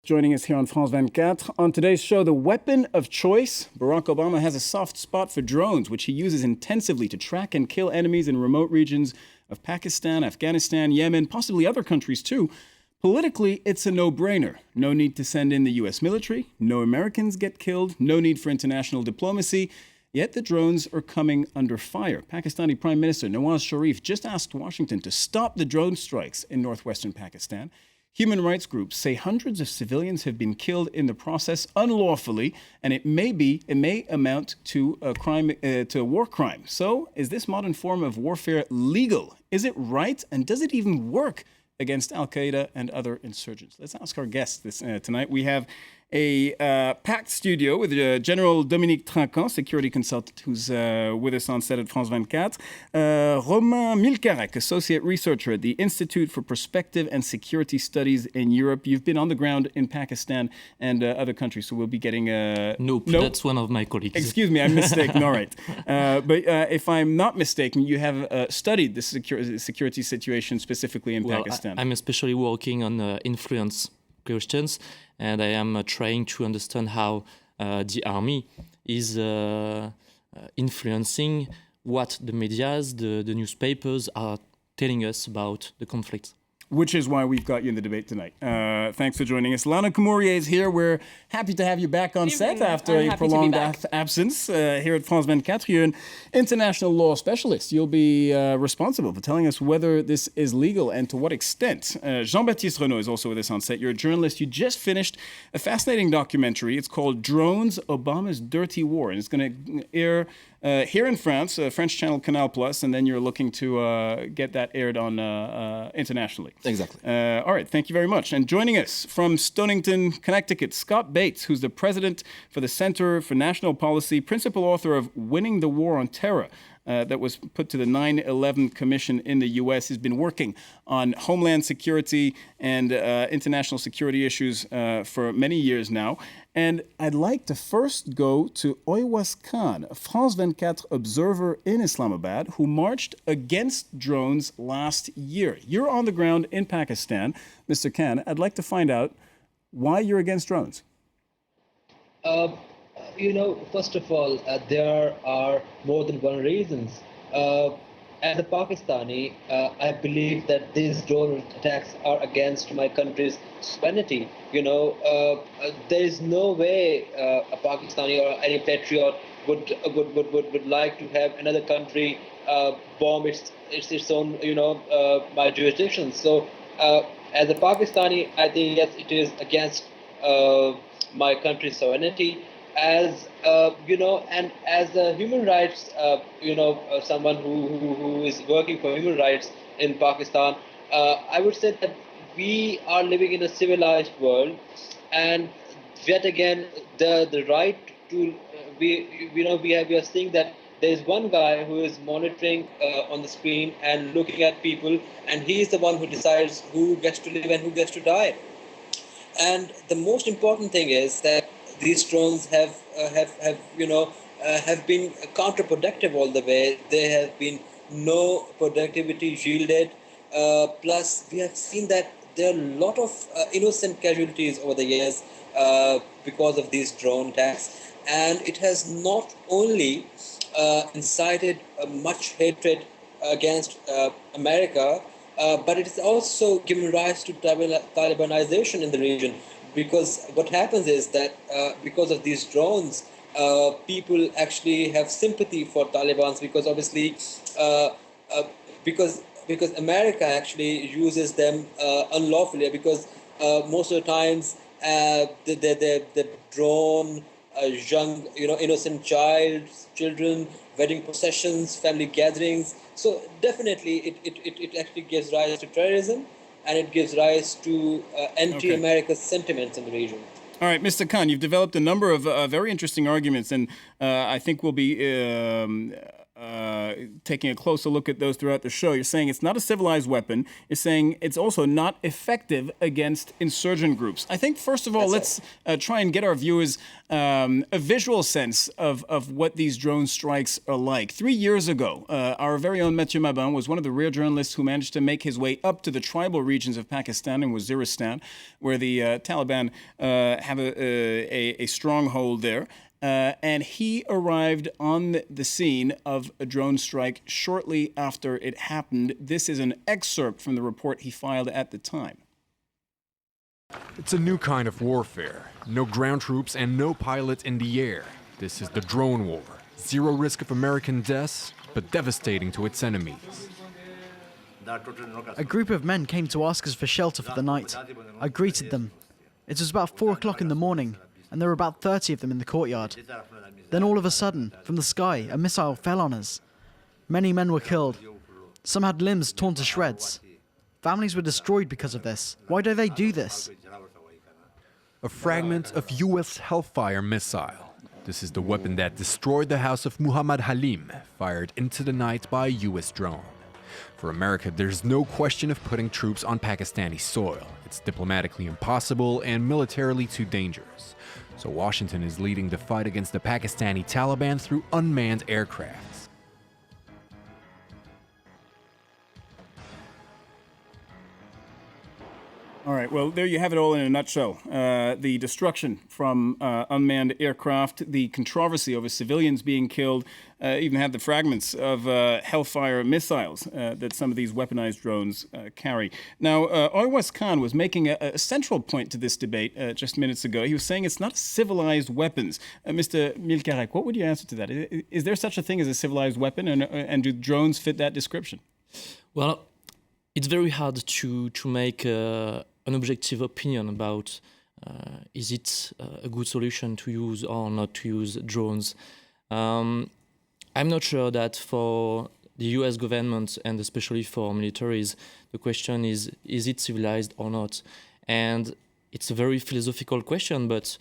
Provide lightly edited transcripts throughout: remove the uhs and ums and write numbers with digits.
joining us here on France 24. On today's show, the weapon of choice. Barack Obama has a soft spot for drones, which he uses intensively to track and kill enemies in remote regions of Pakistan, Afghanistan, Yemen, possibly other countries too. Politically, it's a no-brainer. No need to send in the U.S. military. No Americans get killed. No need for international diplomacy. Yet the drones are coming under fire. Pakistani Prime Minister Nawaz Sharif just asked Washington to stop the drone strikes in northwestern Pakistan. Human rights groups say hundreds of civilians have been killed in the process unlawfully, and it may amount to a crime, to a war crime. So, is this modern form of warfare legal? Is it right? And does it even work against Al-Qaeda and other insurgents? Let's ask our guests tonight. We have a packed studio with General Dominique TRINQUAND, security consultant, who's with us on set at France 24. Romain MIELCAREK, associate researcher at the Institute for Prospective and Security Studies in Europe. You've been on the ground in Pakistan and other countries, so we'll be getting... Nope, that's one of my colleagues. Excuse me, I'm mistaken. All right. But if I'm not mistaken, you have studied the security situation specifically in Pakistan. I'm especially working on influence questions, and I am trying to understand how the army is influencing what the medias, the newspapers are telling us about the conflict. Which is why we've got you in the debate tonight. Thanks for joining us. Lanah KAMMOURIEH is here. We're happy to have you back on set after a prolonged absence here at France 24. You're an international law specialist. You'll be responsible for telling us whether this is legal and to what extent. Baptiste is also with us on set. You're a journalist. You just finished a fascinating documentary. It's called Drones, Obama's Dirty War. And it's going to air here in France, French channel Canal+, and then you're looking to get that aired on internationally. Exactly. All right, thank you very much. And joining us from Stonington, Connecticut, Scott Bates, who's the president for the Center for National Policy, principal author of Winning the War on Terror, that was put to the 9/11 Commission in the U.S. He's been working on homeland security and international security issues for many years now. And I'd like to first go to Oiwas Khan, a France 24 observer in Islamabad, who marched against drones last year. You're on the ground in Pakistan, Mr. Khan. I'd like to find out why you're against drones. First of all, there are more than one reasons. As a Pakistani, I believe that these drone attacks are against my country's sovereignty. There is no way a Pakistani or any patriot would like to have another country bomb its own my jurisdiction. So as a Pakistani, I think yes, it is against my country's sovereignty. As and as a human rights, someone who is working for human rights in Pakistan, I would say that we are living in a civilized world, and yet again, the right to we are seeing that there is one guy who is monitoring on the screen and looking at people, and he is the one who decides who gets to live and who gets to die. And the most important thing is that these drones have been counterproductive all the way. There have been no productivity yielded. Plus, we have seen that there are a lot of innocent casualties over the years because of these drone attacks. And it has not only incited much hatred against America, but it has also given rise to Talibanization in the region. Because what happens is that because of these drones, people actually have sympathy for Taliban, because obviously because America actually uses them unlawfully, because most of the times the drone young innocent children, wedding processions, family gatherings. So definitely it actually gives rise to terrorism. And it gives rise to anti-American sentiments in the region. All right, Mr. Khan, you've developed a number of very interesting arguments, and I think we'll be taking a closer look at those throughout the show. You're saying it's not a civilized weapon. You're saying it's also not effective against insurgent groups. I think, first of all, let's try and get our viewers a visual sense of what these drone strikes are like. 3 years ago, our very own Mathieu Mabin was one of the rare journalists who managed to make his way up to the tribal regions of Pakistan and Waziristan, where the Taliban have a stronghold there. And he arrived on the scene of a drone strike shortly after it happened. This is an excerpt from the report he filed at the time. It's a new kind of warfare. No ground troops and no pilots in the air. This is the drone war. Zero risk of American deaths, but devastating to its enemies. A group of men came to ask us for shelter for the night. I greeted them. It was about 4 o'clock in the morning, and there were about 30 of them in the courtyard. Then all of a sudden, from the sky, a missile fell on us. Many men were killed. Some had limbs torn to shreds. Families were destroyed because of this. Why do they do this? A fragment of US Hellfire missile. This is the weapon that destroyed the house of Muhammad Halim, fired into the night by a US drone. For America, there's no question of putting troops on Pakistani soil. It's diplomatically impossible and militarily too dangerous. So Washington is leading the fight against the Pakistani Taliban through unmanned aircrafts. All right, well, there you have it all in a nutshell. The destruction from unmanned aircraft, the controversy over civilians being killed, even had the fragments of Hellfire missiles that some of these weaponized drones carry. Now, Oiwas Khan was making a central point to this debate just minutes ago. He was saying it's not civilized weapons. Mr. MIELCAREK, what would you answer to that? Is there such a thing as a civilized weapon, and do drones fit that description? Well, it's very hard to make an objective opinion about is it a good solution to use or not to use drones. I'm not sure that for the US government and especially for militaries, the question is it civilized or not? And it's a very philosophical question, but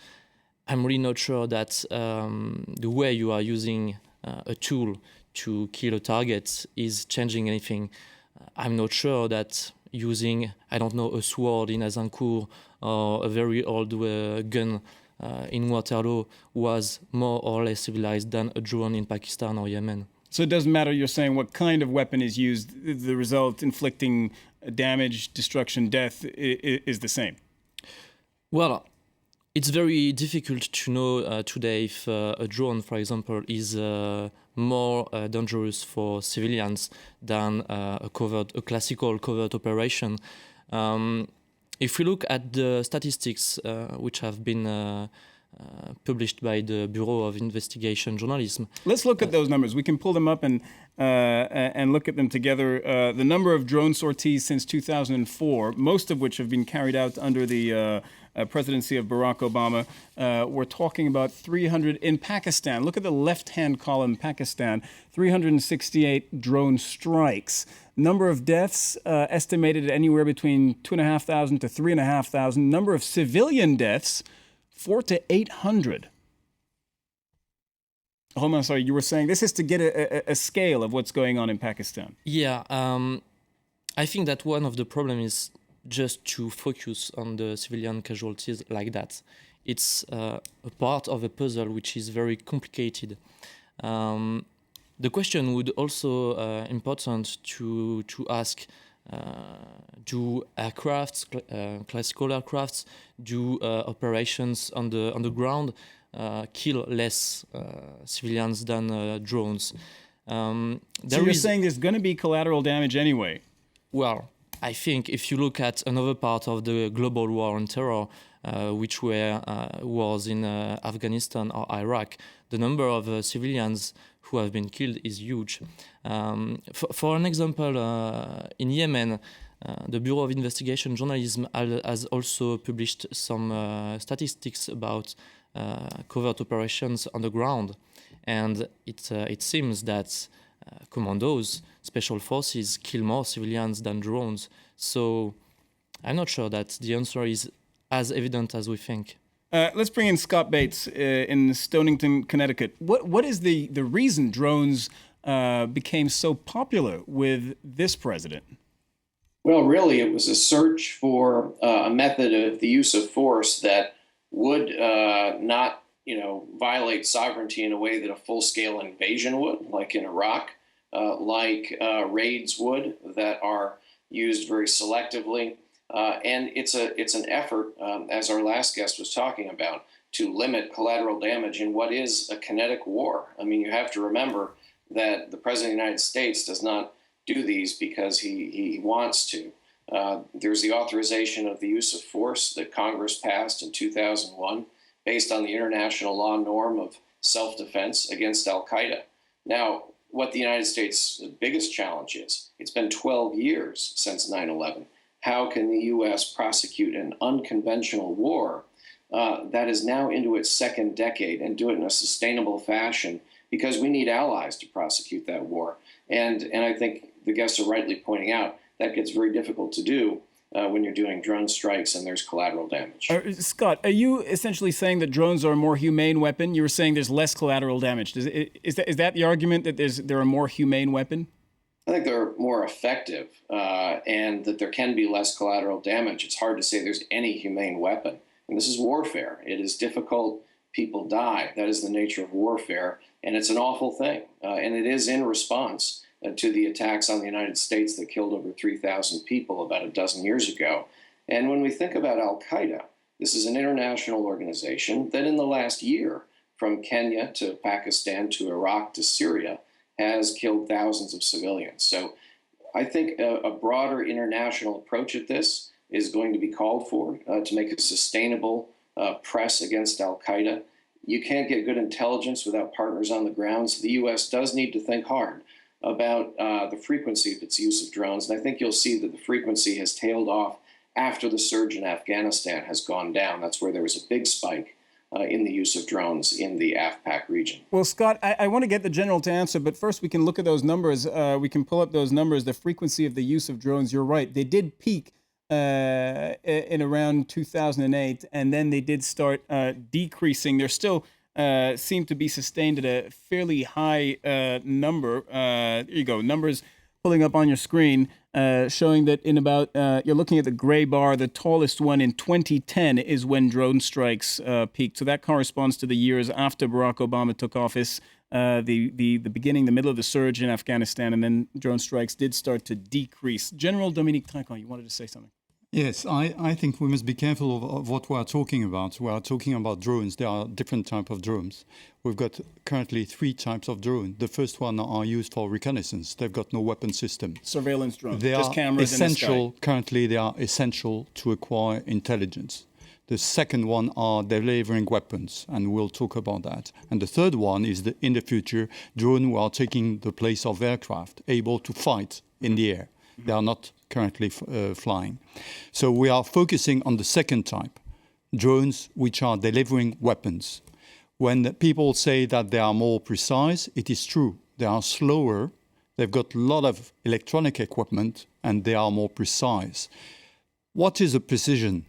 I'm really not sure that the way you are using a tool to kill a target is changing anything. I'm not sure that using, I don't know, a sword in Azincourt or a very old gun in Waterloo was more or less civilized than a drone in Pakistan or Yemen. So it doesn't matter, you're saying, what kind of weapon is used, the result inflicting damage, destruction, death is the same? Well, it's very difficult to know today if a drone, for example, is more dangerous for civilians than a classical covert operation. If we look at the statistics which have been published by the Bureau of Investigation Journalism. Let's look at those numbers. We can pull them up and look at them together. The number of drone sorties since 2004, most of which have been carried out under the presidency of Barack Obama. We're talking about 300 in Pakistan. Look at the left-hand column, Pakistan, 368 drone strikes. Number of deaths estimated at anywhere between 2,500 to 3,500. Number of civilian deaths, 400 to 800. Romain, sorry, you were saying this is to get a scale of what's going on in Pakistan. Yeah, I think that one of the problems is just to focus on the civilian casualties like that. It's a part of a puzzle which is very complicated. The question would also important to ask: do aircrafts, classical aircrafts, do operations on the ground kill less civilians than drones? So you're saying there's going to be collateral damage anyway? Well, I think if you look at another part of the global war on terror, which were wars in Afghanistan or Iraq, the number of civilians who have been killed is huge. For an example, in Yemen, the Bureau of Investigation Journalism has also published some statistics about covert operations on the ground, and it seems that commandos, special forces, kill more civilians than drones. So I'm not sure that the answer is as evident as we think. Let's bring in Scott Bates in Stonington, Connecticut. What is the reason drones became so popular with this president? Well, really, it was a search for a method of the use of force that would not, violate sovereignty in a way that a full-scale invasion would, like in Iraq, like raids would, that are used very selectively. And it's an effort, as our last guest was talking about, to limit collateral damage in what is a kinetic war. I mean, you have to remember that the President of the United States does not do these because he wants to. There's the authorization of the use of force that Congress passed in 2001 based on the international law norm of self-defense against al-Qaeda. Now, what the United States' biggest challenge is, it's been 12 years since 9/11. How can the U.S. prosecute an unconventional war that is now into its second decade and do it in a sustainable fashion? Because we need allies to prosecute that war. And I think the guests are rightly pointing out that gets very difficult to do when you're doing drone strikes and there's collateral damage. Scott, are you essentially saying that drones are a more humane weapon? You were saying there's less collateral damage. Is that the argument, that they're a more humane weapon? I think they're more effective and that there can be less collateral damage. It's hard to say there's any humane weapon. And this is warfare. It is difficult. People die. That is the nature of warfare. And it's an awful thing. And it is in response to the attacks on the United States that killed over 3,000 people about a dozen years ago. And when we think about al-Qaeda, this is an international organization that in the last year, from Kenya to Pakistan to Iraq to Syria, has killed thousands of civilians. So I think a broader international approach at this is going to be called for to make a sustainable press against al-Qaeda. You can't get good intelligence without partners on the ground. So the U.S. does need to think hard about the frequency of its use of drones. And I think you'll see that the frequency has tailed off after the surge in Afghanistan has gone down. That's where there was a big spike in the use of drones in the AFPAC region. Well, Scott, I want to get the general to answer, but first we can look at those numbers. We can pull up those numbers, the frequency of the use of drones. You're right. They did peak in around 2008, and then they did start decreasing. They're still seem to be sustained at a fairly high number. There you go. Numbers pulling up on your screen showing that in about, you're looking at the gray bar, the tallest one in 2010 is when drone strikes peaked. So that corresponds to the years after Barack Obama took office, the beginning, the middle of the surge in Afghanistan, and then drone strikes did start to decrease. General Dominique TRINQUAND, you wanted to say something? Yes, I think we must be careful of what we are talking about. We are talking about drones. There are different types of drones. We've got currently 3 types of drone. The first one are used for reconnaissance. They've got no weapon system. Surveillance drones, they just are cameras essential, in the sky. Currently, they are essential to acquire intelligence. The second one are delivering weapons, and we'll talk about that. And the third one is, in the future, drones who are taking the place of aircraft, able to fight in the air. They are not currently flying. So we are focusing on the second type, drones which are delivering weapons. When people say that they are more precise, it is true. They are slower, they've got a lot of electronic equipment, and they are more precise. What is a precision?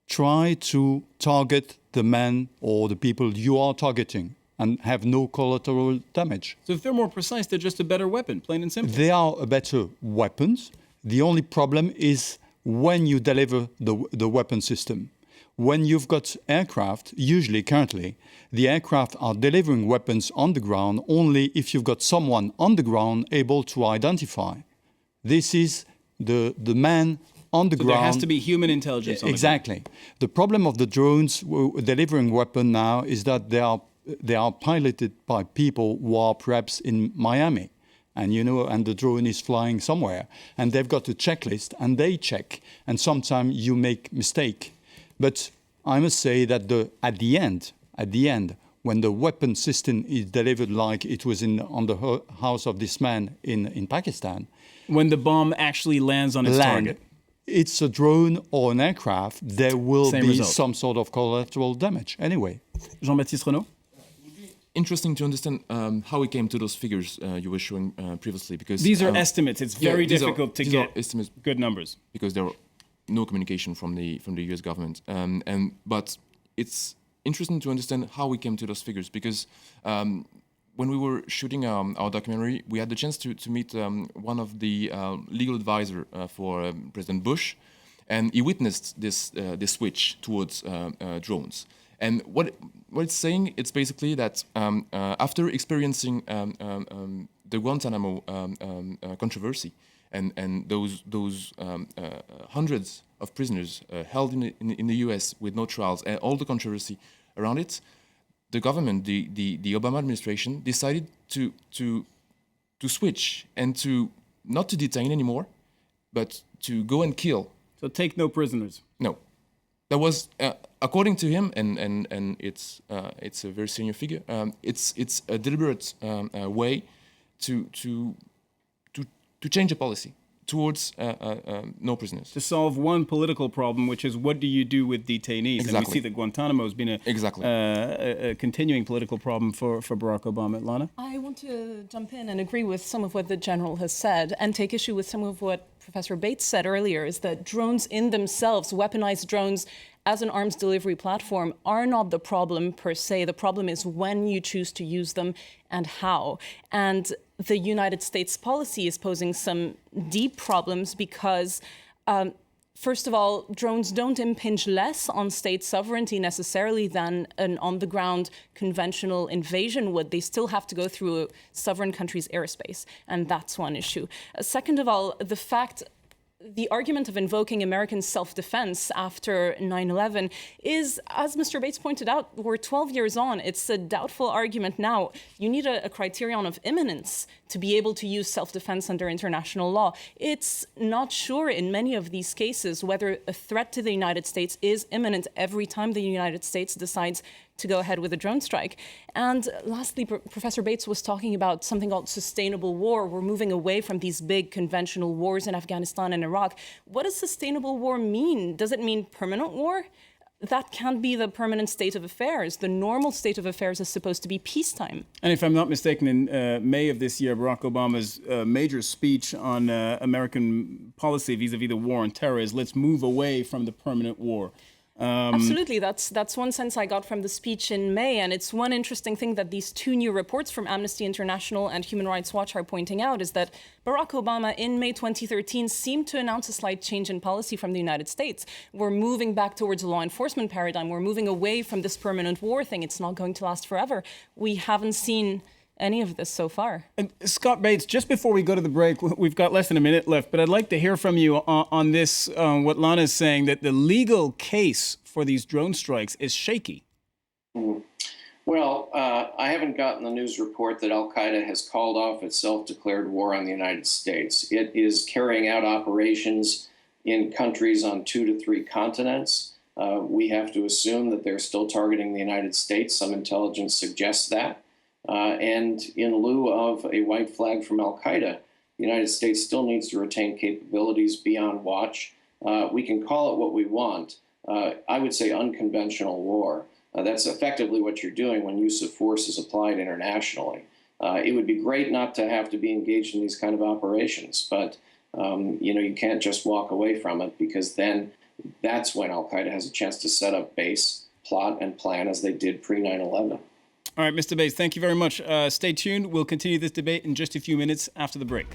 Try to target the men or the people you are targeting and have no collateral damage. So if they're more precise, they're just a better weapon, plain and simple. They are a better weapons. The only problem is when you deliver the weapon system. When you've got aircraft, usually currently, the aircraft are delivering weapons on the ground only if you've got someone on the ground able to identify. This is the man on the ground. There has to be human intelligence on exactly. the ground. The problem of the drones delivering weapon now is that they are piloted by people who are perhaps in Miami, and and the drone is flying somewhere, and they've got a checklist, and they check, and sometimes you make mistake. But I must say that at the end, when the weapon system is delivered, like it was on the house of this man in Pakistan, when the bomb actually lands on its target, it's a drone or an aircraft, there will be some sort of collateral damage anyway. Jean-Baptiste Renaud? Interesting to understand how we came to those figures you were showing previously, because these are estimates. It's very difficult to get estimates good numbers because there are no communication from the U.S. government. But it's interesting to understand how we came to those figures, because when we were shooting our documentary, we had the chance to meet one of the legal advisor for President Bush, and he witnessed this switch towards drones. And what it's saying, it's basically that after experiencing the Guantanamo controversy and those hundreds of prisoners held in the U.S. with no trials and all the controversy around it, the government, the Obama administration, decided to switch and to not to detain anymore, but to go and kill. So take no prisoners. No, that was according to him, and it's a very senior figure. It's a deliberate way to change the policy towards no prisoners. To solve one political problem, which is what do you do with detainees? Exactly. And we see that Guantanamo has been a continuing political problem for Barack Obama. Lanah? I want to jump in and agree with some of what the general has said and take issue with some of what Professor Bates said earlier, is that drones in themselves, weaponized drones as an arms delivery platform, are not the problem per se. The problem is when you choose to use them and how. And the United States policy is posing some deep problems because, first of all, drones don't impinge less on state sovereignty necessarily than an on-the-ground conventional invasion would. They still have to go through a sovereign country's airspace, and that's one issue. Second of all, the argument of invoking American self-defense after 9/11 is, as Mr. Bates pointed out, we're 12 years on. It's a doubtful argument now. You need a criterion of imminence to be able to use self-defense under international law. It's not sure in many of these cases whether a threat to the United States is imminent every time the United States decides to go ahead with a drone strike. And lastly, Professor Bates was talking about something called sustainable war. We're moving away from these big conventional wars in Afghanistan and Iraq. What does sustainable war mean? Does it mean permanent war? That can't be the permanent state of affairs. The normal state of affairs is supposed to be peacetime. And if I'm not mistaken, in May of this year, Barack Obama's major speech on American policy vis-a-vis the war on terror is let's move away from the permanent war. Absolutely. That's one sense I got from the speech in May. And it's one interesting thing that these two new reports from Amnesty International and Human Rights Watch are pointing out is that Barack Obama in May 2013 seemed to announce a slight change in policy from the United States. We're moving back towards a law enforcement paradigm. We're moving away from this permanent war thing. It's not going to last forever. We haven't seen any of this so far. Scott Bates, just before we go to the break, we've got less than a minute left, but I'd like to hear from you on this, what Lanah is saying, that the legal case for these drone strikes is shaky. Well, I haven't gotten the news report that al-Qaeda has called off its self-declared war on the United States. It is carrying out operations in countries on 2 to 3 continents. We have to assume that they're still targeting the United States. Some intelligence suggests that. And in lieu of a white flag from al-Qaeda, the United States still needs to retain capabilities beyond watch. We can call it what we want. I would say unconventional war. That's effectively what you're doing when use of force is applied internationally. It would be great not to have to be engaged in these kind of operations, but you can't just walk away from it, because then that's when al-Qaeda has a chance to set up base, plot, and plan as they did pre-9/11. All right, Mr. Bates, thank you very much. Stay tuned. We'll continue this debate in just a few minutes after the break.